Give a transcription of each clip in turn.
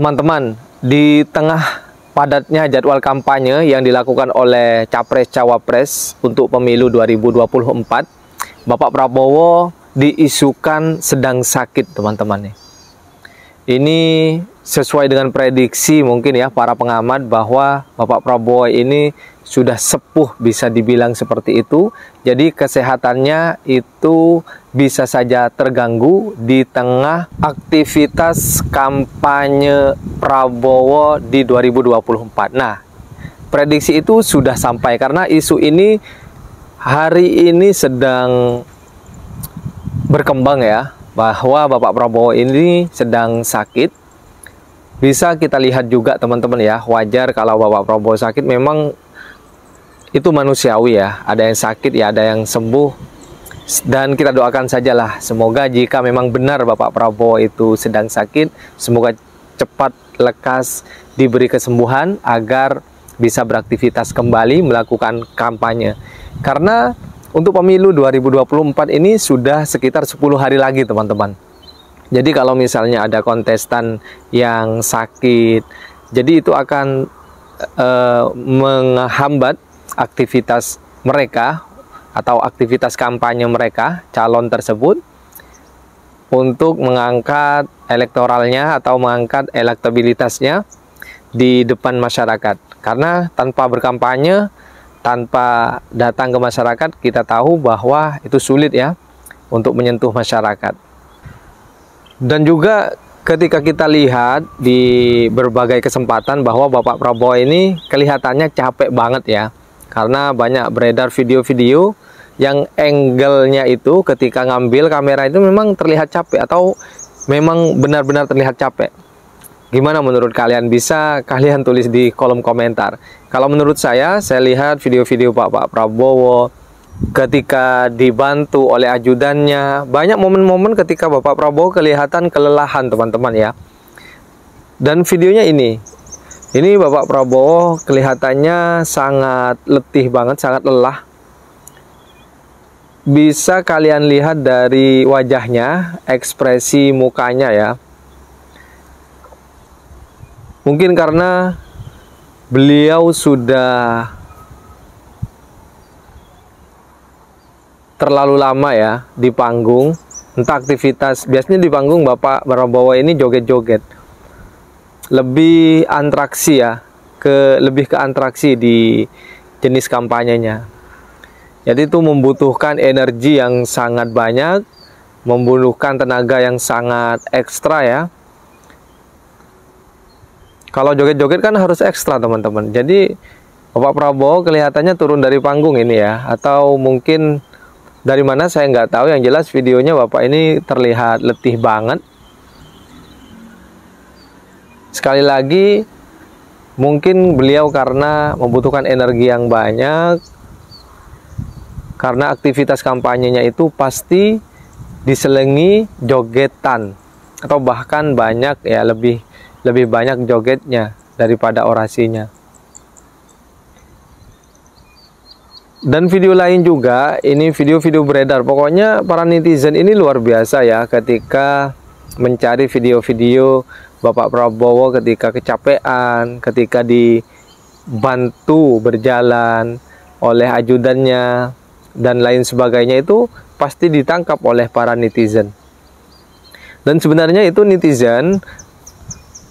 Teman-teman, di tengah padatnya jadwal kampanye yang dilakukan oleh Capres-Cawapres untuk pemilu 2024, Bapak Prabowo diisukan sedang sakit, teman-teman. Ini sesuai dengan prediksi mungkin ya para pengamat bahwa Bapak Prabowo ini sudah sepuh, bisa dibilang seperti itu. Jadi kesehatannya itu bisa saja terganggu di tengah aktivitas kampanye Prabowo di 2024. Nah, prediksi itu sudah sampai karena isu ini hari ini sedang berkembang ya, bahwa Bapak Prabowo ini sedang sakit. Bisa kita lihat juga teman-teman ya, wajar kalau Bapak Prabowo sakit, memang itu manusiawi ya, ada yang sakit ya, ada yang sembuh. Dan kita doakan sajalah, semoga jika memang benar Bapak Prabowo itu sedang sakit, semoga cepat lekas diberi kesembuhan agar bisa beraktivitas kembali melakukan kampanye. Karena untuk pemilu 2024 ini sudah sekitar 10 hari lagi, teman-teman. Jadi kalau misalnya ada kontestan yang sakit, jadi itu akan menghambat aktivitas mereka atau aktivitas kampanye mereka, calon tersebut, untuk mengangkat elektoralnya atau mengangkat elektabilitasnya di depan masyarakat. Karena tanpa berkampanye, tanpa datang ke masyarakat, kita tahu bahwa itu sulit ya untuk menyentuh masyarakat. Dan juga ketika kita lihat di berbagai kesempatan bahwa Bapak Prabowo ini kelihatannya capek banget ya, karena banyak beredar video-video yang angle-nya itu ketika ngambil kamera itu memang terlihat capek atau memang benar-benar terlihat capek. Gimana menurut kalian? Bisa kalian tulis di kolom komentar. Kalau menurut saya lihat video-video Bapak Prabowo ketika dibantu oleh ajudannya, banyak momen-momen ketika Bapak Prabowo kelihatan kelelahan, teman-teman ya. Dan videonya ini Bapak Prabowo kelihatannya sangat letih banget, sangat lelah. Bisa kalian lihat dari wajahnya, ekspresi mukanya ya. Mungkin karena beliau sudah terlalu lama ya di panggung. Entah aktivitas, biasanya di panggung Bapak Prabowo ini joget-joget. Lebih antraksi ya, lebih ke antraksi di jenis kampanyenya. Jadi itu membutuhkan energi yang sangat banyak, membutuhkan tenaga yang sangat ekstra ya. Kalau joget-joget kan harus ekstra, teman-teman. Jadi Bapak Prabowo kelihatannya turun dari panggung ini ya, atau mungkin dari mana saya nggak tahu. Yang jelas videonya Bapak ini terlihat letih banget. Sekali lagi, mungkin beliau karena membutuhkan energi yang banyak, karena aktivitas kampanyenya itu pasti diselingi jogetan, atau bahkan banyak ya, lebih banyak jogetnya daripada orasinya. Dan video lain juga, ini video-video beredar. Pokoknya para netizen ini luar biasa ya ketika mencari video-video Bapak Prabowo ketika kecapean, ketika dibantu berjalan oleh ajudannya dan lain sebagainya, itu pasti ditangkap oleh para netizen. Dan sebenarnya itu netizen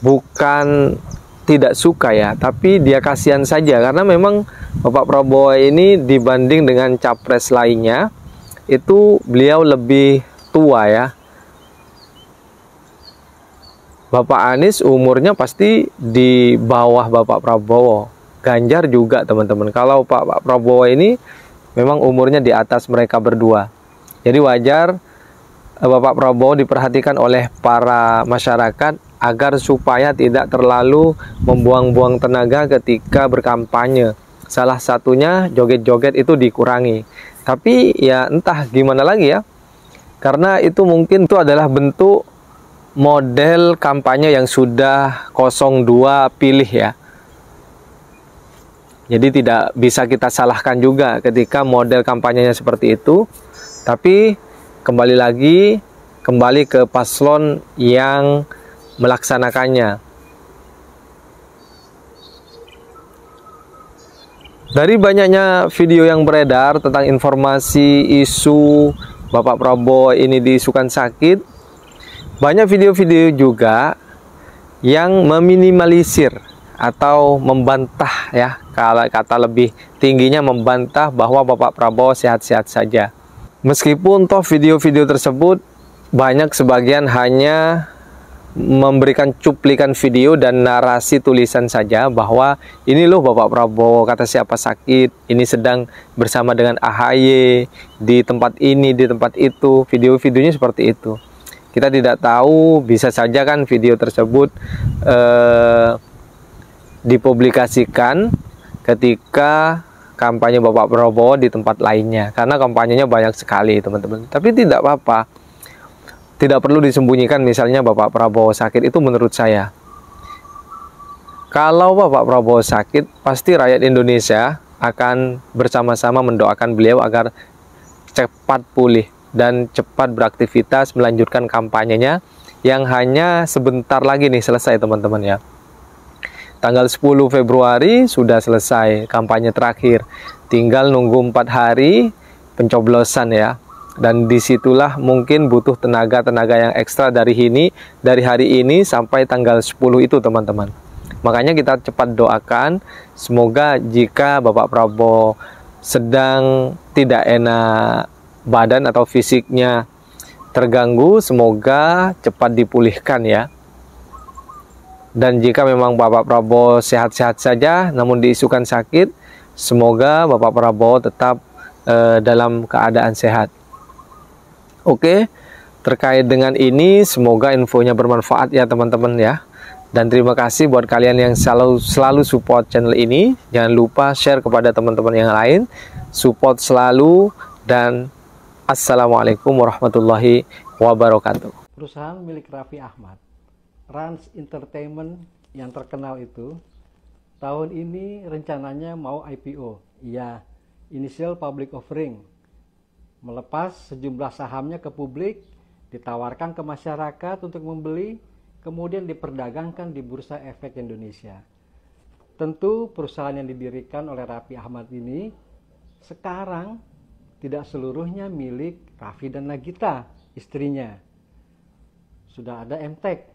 bukan tidak suka ya, tapi dia kasihan saja karena memang Bapak Prabowo ini dibanding dengan capres lainnya itu beliau lebih tua ya. Bapak Anies umurnya pasti di bawah Bapak Prabowo. Ganjar juga, teman-teman. Kalau Pak Prabowo ini memang umurnya di atas mereka berdua. Jadi wajar Bapak Prabowo diperhatikan oleh para masyarakat agar supaya tidak terlalu membuang-buang tenaga ketika berkampanye. Salah satunya joget-joget itu dikurangi. Tapi ya entah gimana lagi ya. Karena itu mungkin itu adalah bentuk model kampanye yang sudah 02 pilih ya. Jadi tidak bisa kita salahkan juga ketika model kampanyenya seperti itu. Tapi kembali ke paslon yang melaksanakannya. Dari banyaknya video yang beredar tentang informasi isu Bapak Prabowo ini diisukan sakit, banyak video-video juga yang meminimalisir atau membantah, ya, kalau kata lebih tingginya membantah bahwa Bapak Prabowo sehat-sehat saja. Meskipun toh video-video tersebut banyak sebagian hanya memberikan cuplikan video dan narasi tulisan saja bahwa ini loh Bapak Prabowo kata siapa sakit, ini sedang bersama dengan AHY di tempat ini, di tempat itu. Video-videonya seperti itu. Kita tidak tahu, bisa saja kan video tersebut dipublikasikan ketika kampanye Bapak Prabowo di tempat lainnya, karena kampanyenya banyak sekali teman-teman. Tapi tidak apa-apa, tidak perlu disembunyikan misalnya Bapak Prabowo sakit. Itu menurut saya, kalau Bapak Prabowo sakit, pasti rakyat Indonesia akan bersama-sama mendoakan beliau agar cepat pulih dan cepat beraktivitas melanjutkan kampanyenya yang hanya sebentar lagi nih selesai teman-teman ya. Tanggal 10 Februari sudah selesai kampanye terakhir, tinggal nunggu 4 hari pencoblosan ya. Dan disitulah mungkin butuh tenaga-tenaga yang ekstra dari hari ini sampai tanggal 10 itu teman-teman. Makanya kita cepat doakan, semoga jika Bapak Prabowo sedang tidak enak badan atau fisiknya terganggu, semoga cepat dipulihkan ya. Dan jika memang Bapak Prabowo sehat-sehat saja namun diisukan sakit, semoga Bapak Prabowo tetap dalam keadaan sehat. Oke, terkait dengan ini semoga infonya bermanfaat ya teman-teman ya. Dan terima kasih buat kalian yang selalu support channel ini. Jangan lupa share kepada teman-teman yang lain. Support selalu dan assalamualaikum warahmatullahi wabarakatuh. Perusahaan milik Raffi Ahmad, Rans Entertainment yang terkenal itu, tahun ini rencananya mau IPO. Iya, Initial Public Offering. Melepas sejumlah sahamnya ke publik, ditawarkan ke masyarakat untuk membeli, kemudian diperdagangkan di Bursa Efek Indonesia. Tentu perusahaan yang didirikan oleh Raffi Ahmad ini sekarang tidak seluruhnya milik Raffi dan Nagita, istrinya. Sudah ada MTEK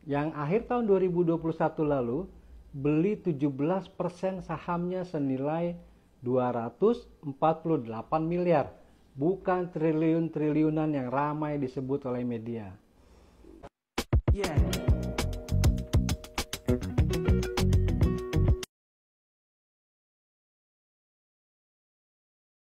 yang akhir tahun 2021 lalu beli 17% sahamnya senilai 248 miliar, bukan triliun-triliunan yang ramai disebut oleh media. Yeah.